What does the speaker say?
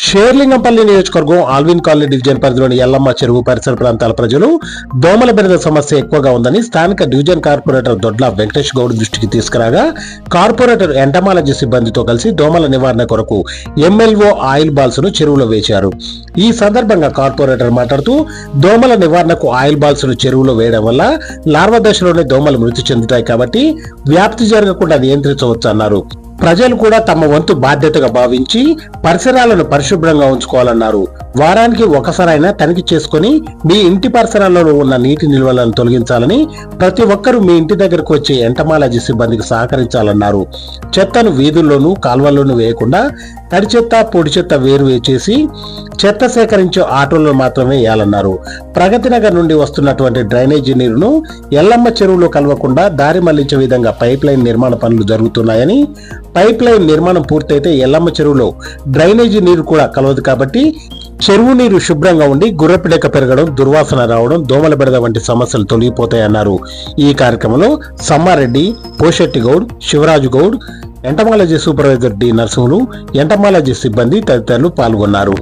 షేర్లింగంపల్లి నియోజకవర్గం Alvin colony division పరిధిలోని ఎల్లమ్మ చెరువు పరిసర ప్రాంతాల ప్రజలు దోమల బెడద సమస్య ఎక్కువగా ఉందని స్థానిక డివిజన్ కార్పొరేటర్ దొడ్ల వెంకటేష్ గౌడ్ దృష్టికి తీసుకురాగా కార్పొరేటర్ ఎంటమాలజీ సిబ్బందితో కలిసి దోమల నివారణ కొరకు ఎంఎల్ఓ ఆయిల్ బాల్స్ ను చెరువులో వేశారు. ఈ సందర్భంగా కార్పొరేటర్ మాట్లాడుతూ దోమల నివారణకు ఆయిల్ బాల్స్ ను చెరువులో వేయడం వల్ల లార్వా దశలోనే దోమలు మృతి చెందుతాయి కాబట్టి వ్యాప్తి జరగకుండా నియంత్రించవచ్చు అన్నారు. ప్రజలు కూడా తమ వంతు బాధ్యతగా భావించి పరిసరాలను పరిశుభ్రంగా ఉంచుకోవాలన్నారు. వారానికి ఒకసారైనా తనిఖీ చేసుకుని మీ ఇంటి పరిసరాల్లో ఉన్న నీటి నిల్వలను తొలగించాలని, ప్రతి ఒక్కరూ మీ ఇంటి దగ్గరకు వచ్చే ఎంటమాలజీ సిబ్బందికి సహకరించాలన్నారు. చెత్తను వీధుల్లోనూ కాల్వల్లోనూ వేయకుండా తడి చెత్త పొడి చెత్త వేరు చేసి చెత్త సేకరించే ఆటోలను మాత్రమే వేయాలన్నారు. ప్రగతి నగర్ నుండి వస్తున్నటువంటి డ్రైనేజీ నీరును ఎల్లమ్మ చెరువులో కలవకుండా దారి మళ్లించే విధంగా పైప్ లైన్ నిర్మాణ పనులు జరుగుతున్నాయని, పైప్ లైన్ నిర్మాణం పూర్తయితే ఎల్లమ్మ చెరువులో డ్రైనేజీ నీరు కూడా కలవదు కాబట్టి చెరువు నీరు శుభ్రంగా ఉండి గుర్రపిడక పెరగడం, దుర్వాసన రావడం, దోమల బెడద వంటి సమస్యలు తొలగిపోతాయన్నారు. ఈ కార్యక్రమంలో Sammareddy, Poshetti Goud, Shivaraju Goud, entomology supervisor D Narasimhulu, entomology సిబ్బంది తదితరులు పాల్గొన్నారు.